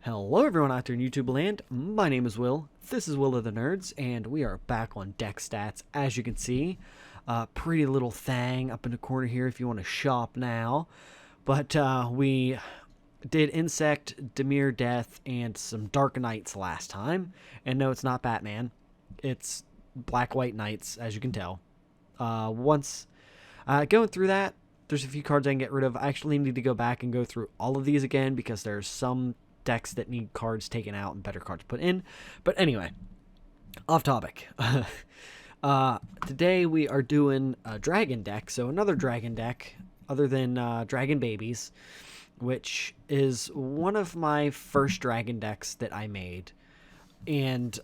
Hello everyone out there in YouTube land, my name is Will, this is Will of the Nerds, and we are back on deck stats. As you can see, pretty little thing up in the corner here if you want to shop now. But we did Insect, Demir Death, and some Dark Knights last time. And no, it's not Batman, it's Black White Knights, as you can tell. Once going through that, there's a few cards I can get rid of. I actually need to go back and go through all of these again because there's some decks that need cards taken out and better cards put in. But anyway, off topic. Today we are doing a dragon deck, so another dragon deck other than Dragon Babies, which is one of my first dragon decks that I made. And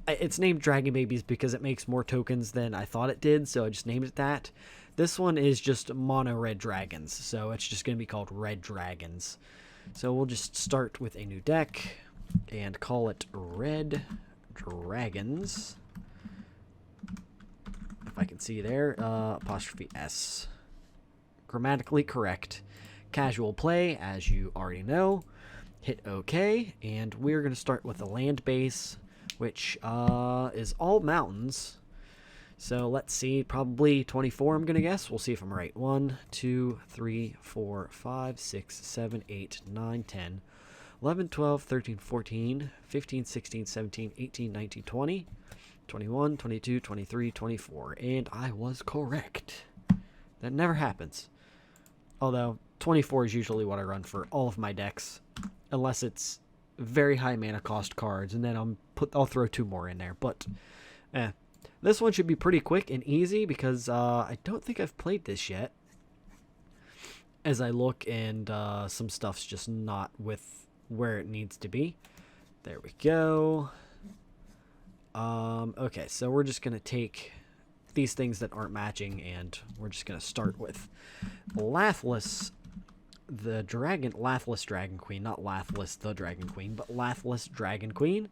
it's named Dragon Babies because it makes more tokens than I thought it did, so I just named it that. This one is just mono red dragons, so it's just going to be called Red Dragons. So we'll just start with a new deck and call it Red Dragons. If I can see there, apostrophe S. Grammatically correct. Casual play, as you already know. Hit OK, and we're going to start with a land base, which is all mountains. So let's see, probably 24 I'm going to guess. We'll see if I'm right. 1, 2, 3, 4, 5, 6, 7, 8, 9, 10, 11, 12, 13, 14, 15, 16, 17, 18, 19, 20, 21, 22, 23, 24. And I was correct. That never happens. Although 24 is usually what I run for all of my decks. Unless it's very high mana cost cards. And then I'll throw 2 more in there. But, this one should be pretty quick and easy because I don't think I've played this yet. As I look and some stuff's just not with where it needs to be. There we go. Okay, so we're just going to take these things that aren't matching and we're just going to start with Lathless, Lathless Dragon Queen. Not Lathless the Dragon Queen, but Lathless Dragon Queen.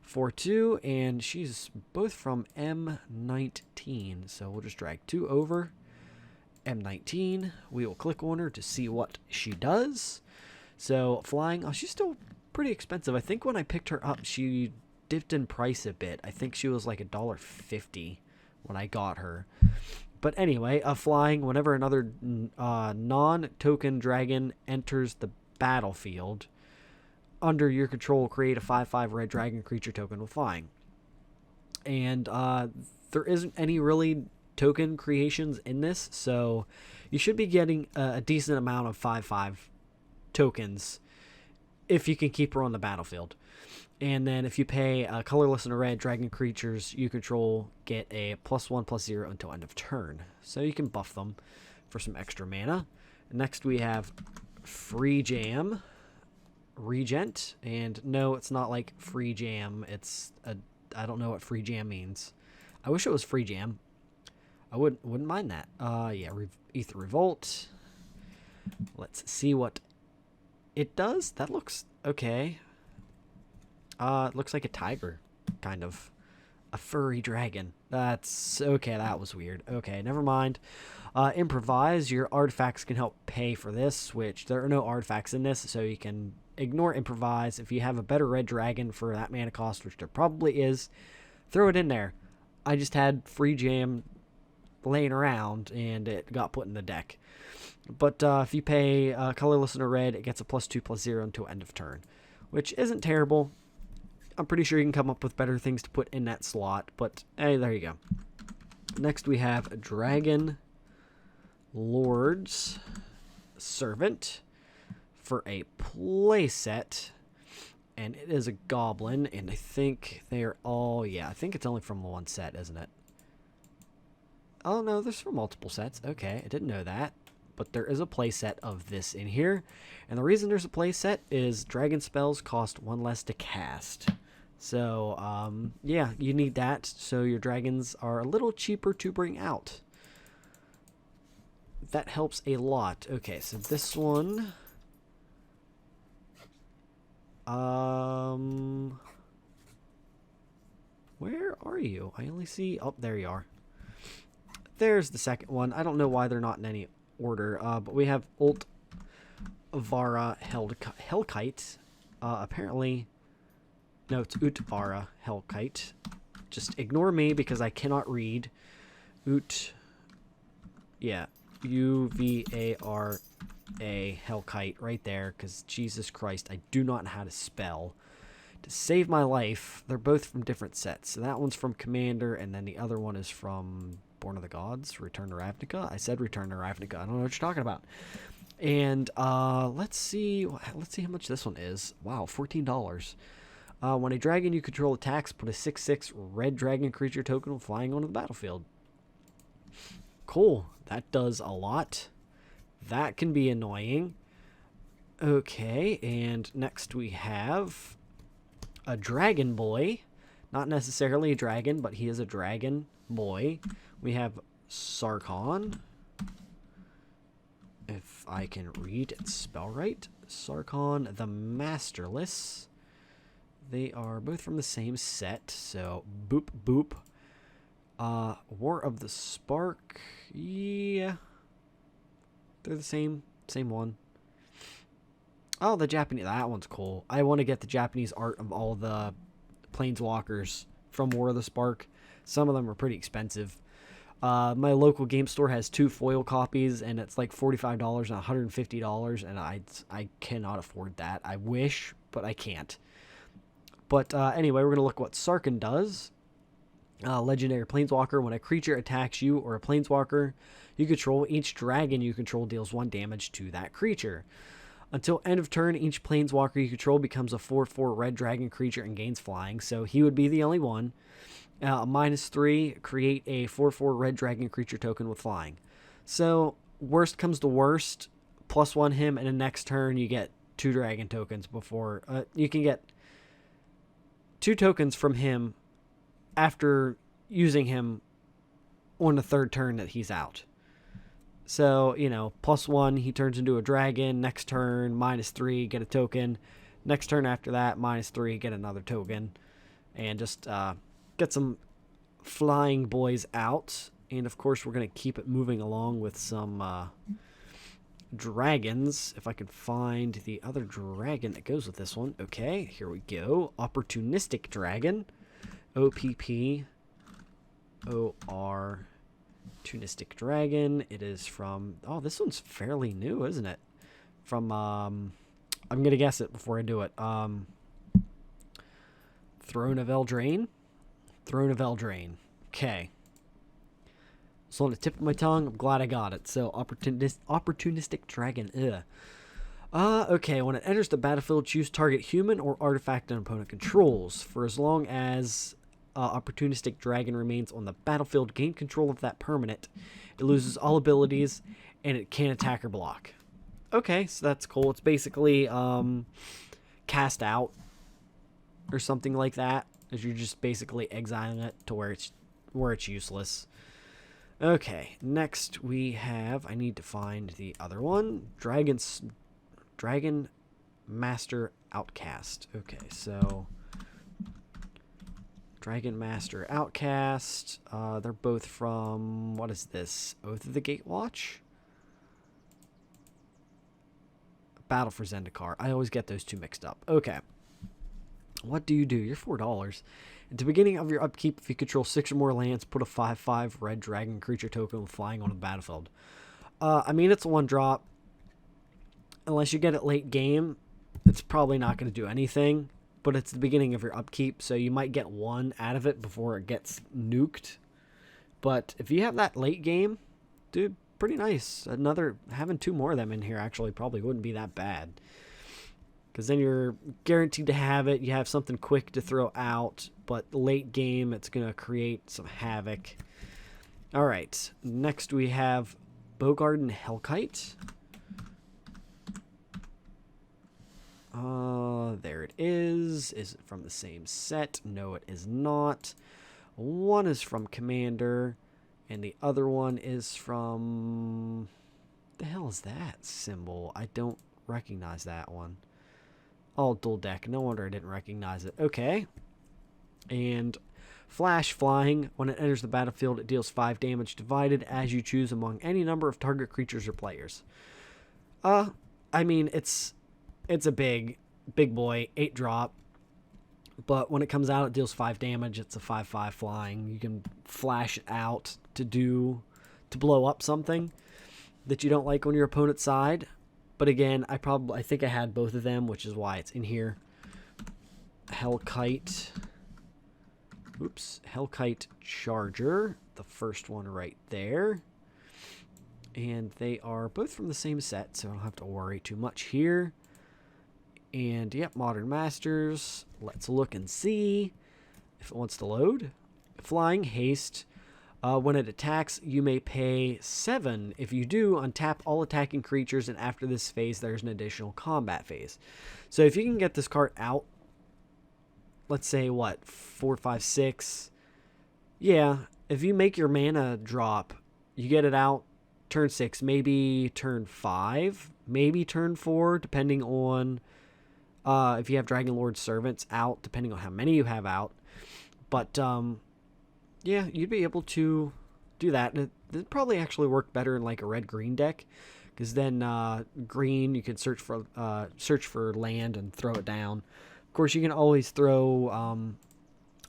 4/2, and she's both from M19, so we'll just drag 2 over. M19, we will click on her to see what she does. So flying, she's still pretty expensive. I think when I picked her up, she dipped in price a bit. I think she was like $1.50 when I got her. But anyway, flying, whenever another non-token dragon enters the battlefield, under your control, create a 5/5 red dragon creature token with flying. And there isn't any really token creations in this, so you should be getting a decent amount of 5/5 tokens if you can keep her on the battlefield. And then if you pay colorless and a red, dragon creatures you control get a +1/+0 until end of turn. So you can buff them for some extra mana. Next we have Free Jam. Regent, and no, it's not like free jam. I don't know what free jam means. I wish it was free jam. I wouldn't mind that. Yeah, Ether Revolt. Let's see what it does. That looks okay. It looks like a tiger, kind of. A furry dragon. That's okay. That was weird. Okay, never mind. Improvise. Your artifacts can help pay for this, which there are no artifacts in this, so you can ignore Improvise. If you have a better red dragon for that mana cost, which there probably is, throw it in there. I just had Free Jam laying around and it got put in the deck. But if you pay colorless and a red, it gets a +2/+0 until end of turn, which isn't terrible. I'm pretty sure you can come up with better things to put in that slot, but hey, there you go. Next we have Dragon Lord's Servant for a playset, and it is a goblin, and I think they are all, yeah, I think it's only from one set, isn't it? Oh no, there's from multiple sets. Okay, I didn't know that, but there is a playset of this in here, and the reason there's a playset is dragon spells cost 1 less to cast. So yeah, you need that so your dragons are a little cheaper to bring out. That helps a lot. Okay, so this one, where are you? I only see, oh, there you are. There's the second one. I don't know why they're not in any order, but we have Utvara Hellkite. Apparently, no, it's Utvara Hellkite. Just ignore me because I cannot read. Yeah, Uvara Hellkite right there, because Jesus Christ, I do not know how to spell. To save my life, they're both from different sets. So that one's from Commander, and then the other one is from Born of the Gods, Return to Ravnica. I said Return to Ravnica. I don't know what you're talking about. And let's see how much this one is. Wow, $14. When a dragon you control attacks, put a 6/6 red dragon creature token flying onto the battlefield. Cool. That does a lot. That can be annoying. Okay, and next we have a dragon boy. Not necessarily a dragon, but he is a dragon boy. We have Sarkhan. If I can read and spell right. Sarkhan the Masterless. They are both from the same set, so boop boop. War of the Spark. Yeah. They're the same one. Oh, the Japanese. That one's cool. I want to get the Japanese art of all the planeswalkers from War of the Spark. Some of them are pretty expensive. My local game store has 2 foil copies, and it's like $45 and $150, and I cannot afford that. I wish, but I can't. But anyway, we're going to look what Sarkhan does. Legendary Planeswalker. When a creature attacks you or a Planeswalker you control, each dragon you control deals 1 damage to that creature. Until end of turn, each Planeswalker you control becomes a 4/4 red dragon creature and gains flying. So he would be the only one. -3, create a 4/4 red dragon creature token with flying. So worst comes to worst, +1 him, and the next turn you get 2 dragon tokens before... you can get 2 tokens from him after using him on the 3rd turn that he's out. So, you know, +1, he turns into a dragon. Next turn, -3, get a token. Next turn after that, -3, get another token. And just get some flying boys out. And, of course, we're going to keep it moving along with some dragons. If I can find the other dragon that goes with this one. Okay, here we go. Opportunistic Dragon. OPPOR. Tunistic Dragon. It is from... Oh, this one's fairly new, isn't it? From, I'm going to guess it before I do it. Throne of Eldraine? Throne of Eldraine. Okay. It's on the tip of my tongue. I'm glad I got it. So, Opportunistic Dragon. Okay, when it enters the battlefield, choose target human or artifact an opponent controls. For as long as... Opportunistic Dragon remains on the battlefield, gain control of that permanent. It loses all abilities, and it can't attack or block. Okay, so that's cool. It's basically cast out or something like that, as you're just basically exiling it to where it's useless. Okay, next we have... I need to find the other one. Dragon Master Outcast. Okay, so... Dragon Master Outcast. They're both from... What is this? Oath of the Gatewatch? Battle for Zendikar. I always get those two mixed up. Okay. What do? You're $4. At the beginning of your upkeep, if you control 6 or more lands, put a 5/5 red dragon creature token with flying on the battlefield. I mean, it's a 1-drop. Unless you get it late game, it's probably not going to do anything. But it's the beginning of your upkeep, so you might get 1 out of it before it gets nuked. But if you have that late game, dude, pretty nice. Having 2 more of them in here actually probably wouldn't be that bad. Because then you're guaranteed to have it. You have something quick to throw out, but late game, it's going to create some havoc. All right, next we have Bogarden Hellkite. There it is. Is it from the same set? No, it is not. One is from Commander, and the other one is from... The hell is that symbol? I don't recognize that one. Oh, dual deck. No wonder I didn't recognize it. Okay. And Flash Flying. When it enters the battlefield, it deals 5 damage divided as you choose among any number of target creatures or players. I mean, it's a big boy, 8-drop. But when it comes out, it deals 5 damage. It's a 5/5 flying. You can flash it out to blow up something that you don't like on your opponent's side. But again, I think I had both of them, which is why it's in here. Hellkite. Oops. Hellkite Charger. The first one right there. And they are both from the same set, so I don't have to worry too much here. And, yep, Modern Masters. Let's look and see if it wants to load. Flying Haste. When it attacks, you may pay 7. If you do, untap all attacking creatures, and after this phase, there's an additional combat phase. So if you can get this card out, let's say, what, 4, 5, 6. Yeah, if you make your mana drop, you get it out turn 6, maybe turn 5, maybe turn 4, depending on if you have Dragon Lord Servants out, depending on how many you have out. But, yeah, you'd be able to do that. It'd probably actually work better in like a red-green deck, because then green, you can search for land and throw it down. Of course, you can always throw,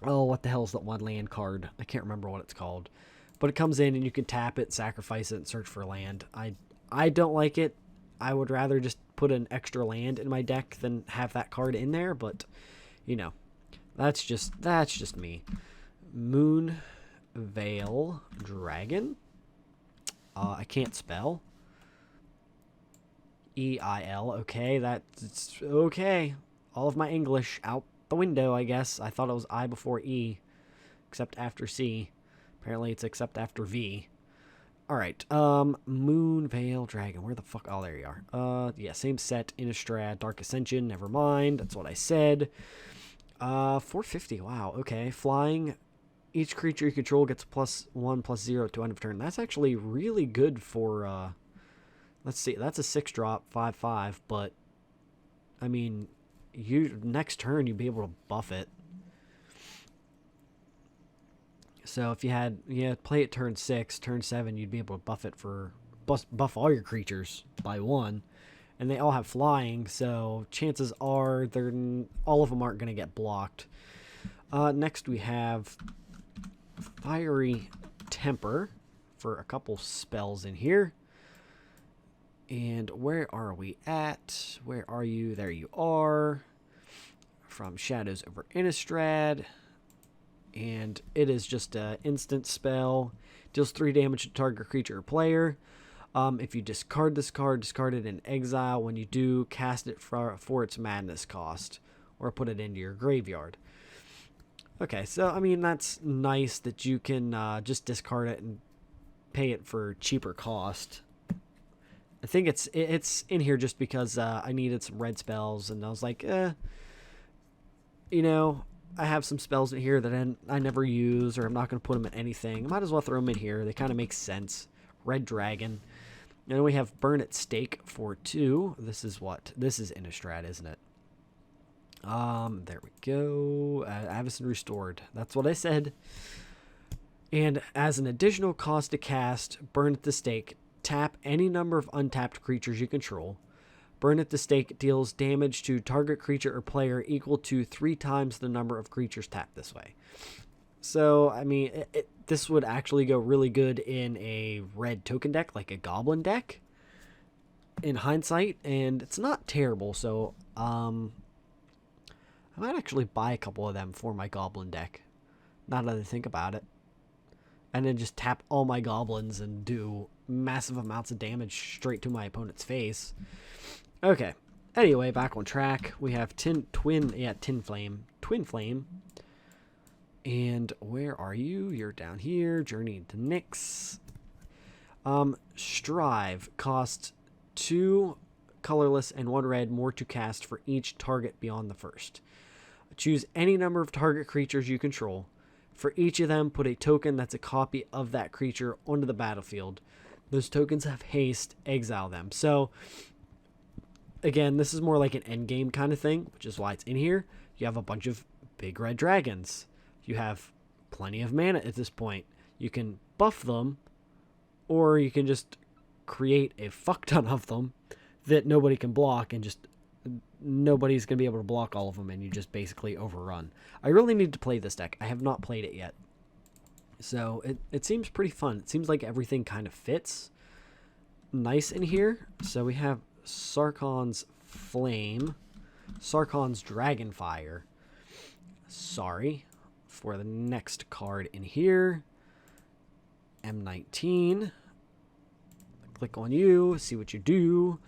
oh, what the hell is that one land card? I can't remember what it's called. But it comes in and you can tap it, sacrifice it, and search for land. I don't like it. I would rather just put an extra land in my deck than have that card in there, but, you know, that's just me. Moon Veil Dragon. I can't spell. E-I-L. Okay, that's okay. All of my English out the window, I guess. I thought it was I before E, except after C. Apparently it's except after V. Alright, Moon Veil Dragon. Where the fuck? Oh, there you are. Yeah, same set, Innistrad, Dark Ascension. Never mind. That's what I said. 450. Wow, okay. Flying. Each creature you control gets +1/+0 to end of turn. That's actually really good for, let's see. That's a 6-drop, 5/5, but, I mean, next turn you'd be able to buff it. So if you play it turn 6, turn 7, you'd be able to buff it buff all your creatures by 1. And they all have flying, so chances are all of them aren't going to get blocked. Next we have Fiery Temper for a couple spells in here. And where are we at? Where are you? There you are. From Shadows over Innistrad. And it is just an instant spell. Deals 3 damage to target creature or player. If you discard this card, discard it in exile. When you do, cast it for its madness cost. Or put it into your graveyard. Okay, so, I mean, that's nice that you can just discard it and pay it for cheaper cost. I think it's in here just because I needed some red spells. And I was like, you know, I have some spells in here that I never use, or I'm not going to put them in anything. I might as well throw them in here. They kind of make sense. Red Dragon. And we have Burn at Stake for 2. This is what? This is Innistrad, isn't it? There we go. Avacyn Restored. That's what I said. And as an additional cost to cast, Burn at the Stake, tap any number of untapped creatures you control. Burn at the Stake deals damage to target creature or player equal to 3 times the number of creatures tapped this way. So, I mean, this would actually go really good in a red token deck, like a Goblin deck, in hindsight, and it's not terrible, so, I might actually buy a couple of them for my Goblin deck, now that I think about it. And then just tap all my Goblins and do massive amounts of damage straight to my opponent's face. Okay. Anyway, back on track. We have Twin Flame. And where are you? You're down here. Journey to Nyx. Strive costs 2 colorless and 1 red more to cast for each target beyond the first. Choose any number of target creatures you control. For each of them, put a token that's a copy of that creature onto the battlefield. Those tokens have haste. Exile them. So, again, this is more like an endgame kind of thing, which is why it's in here. You have a bunch of big red dragons. You have plenty of mana at this point. You can buff them, or you can just create a fuck ton of them, that nobody can block, and just nobody's going to be able to block all of them, and you just basically overrun. I really need to play this deck. I have not played it yet. So it seems pretty fun. It seems like everything kind of fits nice in here. So we have Sarkhan's Flame, Sarkhan's Dragonfire. Sorry for the next card in here. M19. Click on you, see what you do.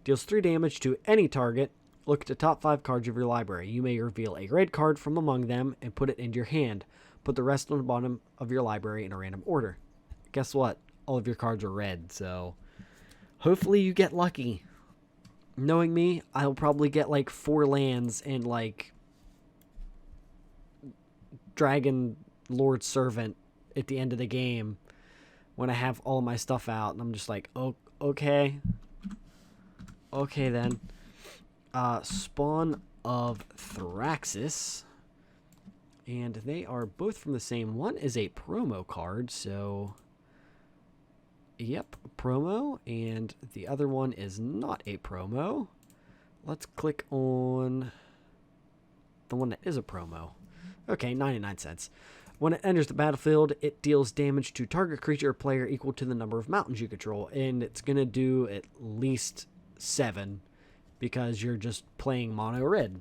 Deals 3 damage to any target. Look at the top 5 cards of your library. You may reveal a red card from among them and put it into your hand. Put the rest on the bottom of your library in a random order. Guess what? All of your cards are red, so hopefully you get lucky. Knowing me, I'll probably get like 4 lands and like Dragon Lord Servant at the end of the game when I have all my stuff out, and I'm just like, oh, okay. Okay then. Spawn of Thraxis. And they are both from the same. One is a promo card, so yep, promo. And the other one is not a promo. Let's click on the one that is a promo. Okay, 99 cents. When it enters the battlefield, it deals damage to target creature or player equal to the number of mountains you control. And it's going to do at least 7 because you're just playing mono red.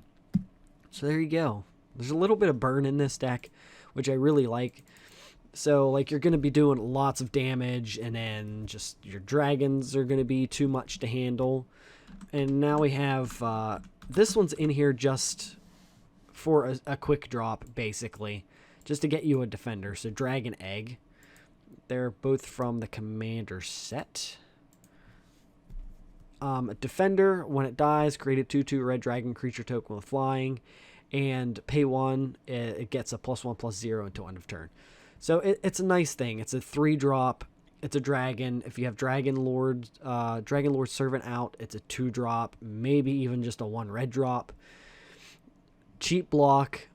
So there you go. There's a little bit of burn in this deck, which I really like. So, like, you're going to be doing lots of damage, and then just your dragons are going to be too much to handle. And now we have, this one's in here just for a quick drop, basically, just to get you a defender. So, Dragon Egg. They're both from the Commander set. A defender, when it dies, create a 2/2 red dragon creature token with flying. And pay 1, it gets a +1/+0 until end of turn. So it's a nice thing. It's a 3-drop. It's a dragon. If you have Dragon Lord Servant out, it's a 2-drop, maybe even just a 1 red drop. Cheap block.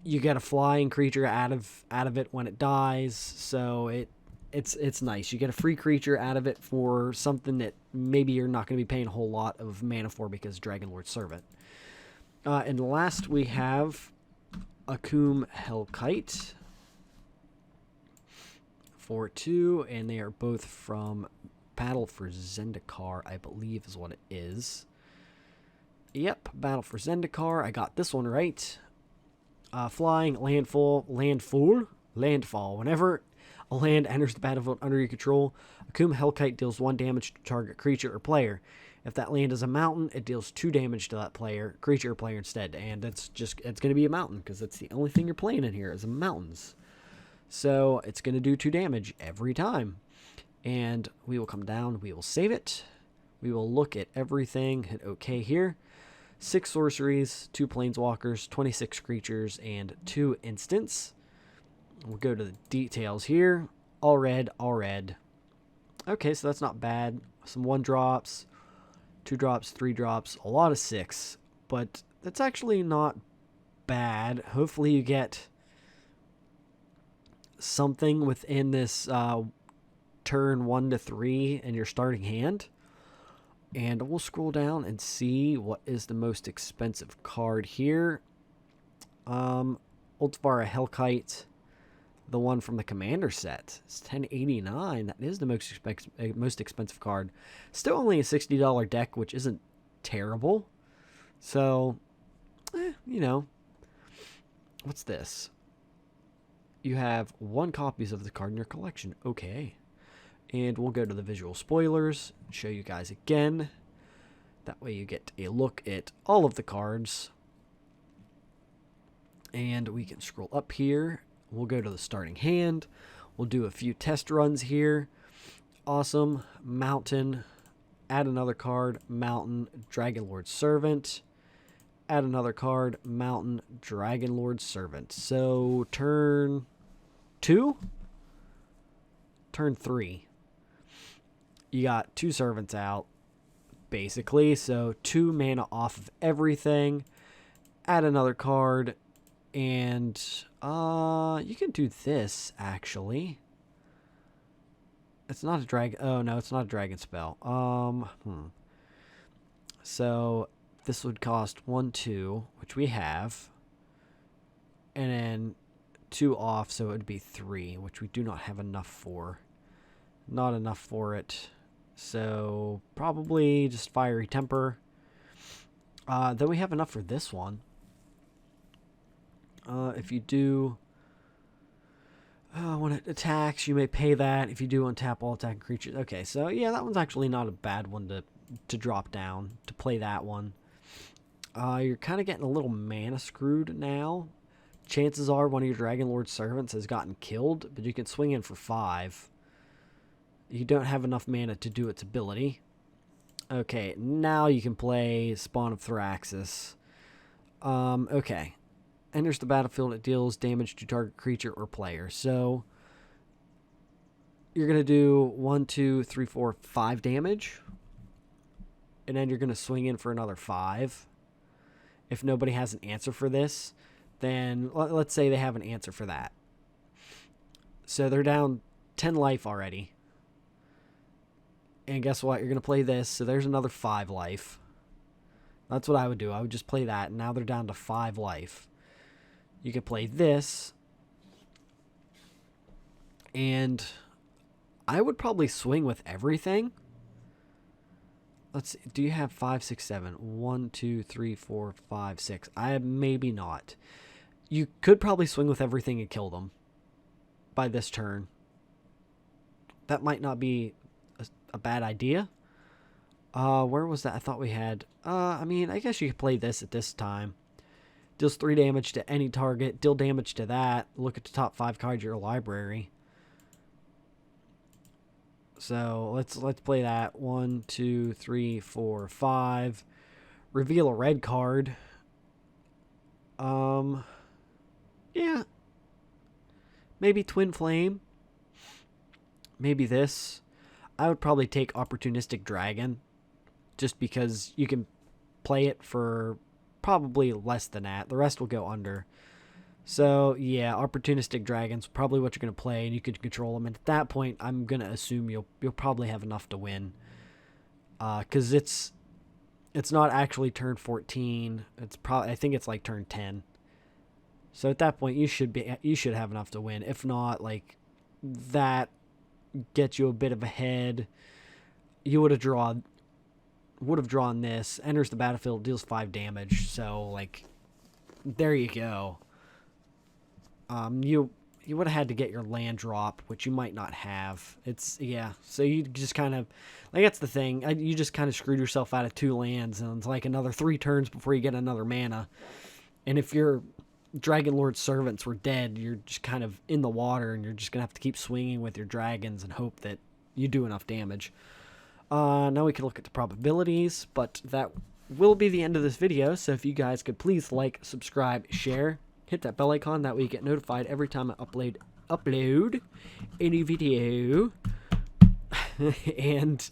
You get a flying creature out of it when it dies. So it's nice. You get a free creature out of it for something that maybe you're not going to be paying a whole lot of mana for because Dragon Lord Servant. And last we have Akum Hellkite for 2, and they are both from Battle for Zendikar, I believe is what it is. Yep, Battle for Zendikar. I got this one right. Flying, landfall. Whenever a land enters the battlefield under your control, Akum Hellkite deals 1 damage to target creature or player. If that land is a mountain, it deals 2 damage to that creature or player instead. And it's going to be a mountain because that's the only thing you're playing in here is mountains. So it's going to do 2 damage every time. And we will come down. We will save it. We will look at everything. Hit OK here. 6 sorceries, 2 planeswalkers, 26 creatures, and 2 instants. We'll go to the details here. All red, all red. Okay, so that's not bad. Some 1-drops. 2 drops, 3 drops, a lot of 6, but that's actually not bad. Hopefully you get something within this turn 1 to 3 in your starting hand. And we'll scroll down and see what is the most expensive card here. Ultvara Hellkite, the one from the Commander set. It's $10.89. That is the most expensive card. Still only a $60 deck, which isn't terrible. So, you know. What's this? You have 1 copies of the card in your collection. Okay. And we'll go to the visual spoilers. Show you guys again. That way you get a look at all of the cards. And we can scroll up here. We'll go to the starting hand. We'll do a few test runs here. Awesome. Mountain. Add another card. Mountain. Dragon Lord Servant. Add another card. Mountain. Dragon Lord Servant. So turn 2? Turn 3. You got 2 servants out, basically. So 2 mana off of everything. Add another card. And you can do this, actually. It's not a dragon. Oh, no, it's not a dragon spell. So this would cost 1, 2, which we have. And then 2 off, so it would be 3, which we do not have enough for. Not enough for it. So probably just Fiery Temper. Then we have enough for this one. If you do... when it attacks, you may pay that. If you do untap all attacking creatures. Okay, so yeah, that one's actually not a bad one to drop down, to play that one. You're kind of getting a little mana screwed now. Chances are one of your Dragon Lord servants has gotten killed, but you can swing in for 5. You don't have enough mana to do its ability. Okay, now you can play Spawn of Thraxis. Okay. Enters the battlefield, it deals damage to target creature or player. So you're going to do 1, 2, 3, 4, 5 damage. And then you're going to swing in for another 5. If nobody has an answer for this, then let's say they have an answer for that. So they're down 10 life already. And guess what? You're going to play this, so there's another 5 life. That's what I would do. I would just play that, and now they're down to 5 life. You can play this. And I would probably swing with everything. Let's see. Do you have 5, 6, 7? 1, 2, 3, 4, 5, 6. Maybe not. You could probably swing with everything and kill them by this turn. That might not be a bad idea. Where was that? I thought we had... I mean, I guess you could play this at this time. Deals 3 damage to any target. Deal damage to that. Look at the top 5 cards of your library. So let's play that. 1, 2, 3, 4, 5. Reveal a red card. Yeah. Maybe Twin Flame. Maybe this. I would probably take Opportunistic Dragon. Just because you can play it for probably less than that. The rest will go under. So, yeah, Opportunistic Dragon's probably what you're going to play, and you can control them. And at that point, I'm going to assume you'll probably have enough to win. Because it's not actually turn 14. I think it's like turn 10. So at that point, you should have enough to win. If not, like, that gets you a bit of a head. You would have drawn this. Enters the battlefield, deals 5 damage. So, like, there you go. You would have had to get your land drop, which you might not have. Yeah. So you just kind of, like, that's the thing. You just kind of screwed yourself out of 2 lands, and it's like another 3 turns before you get another mana. And if your Dragon Lord servants were dead, you're just kind of in the water, and you're just gonna have to keep swinging with your dragons and hope that you do enough damage. Now we can look at the probabilities, but that will be the end of this video. So if you guys could please like, subscribe, share, hit that bell icon, that way you get notified every time I upload any video. And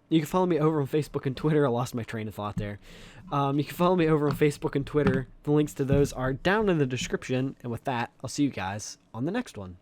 you can follow me over on Facebook and Twitter. I lost my train of thought there. You can follow me over on Facebook and Twitter. The links to those are down in the description. And with that, I'll see you guys on the next one.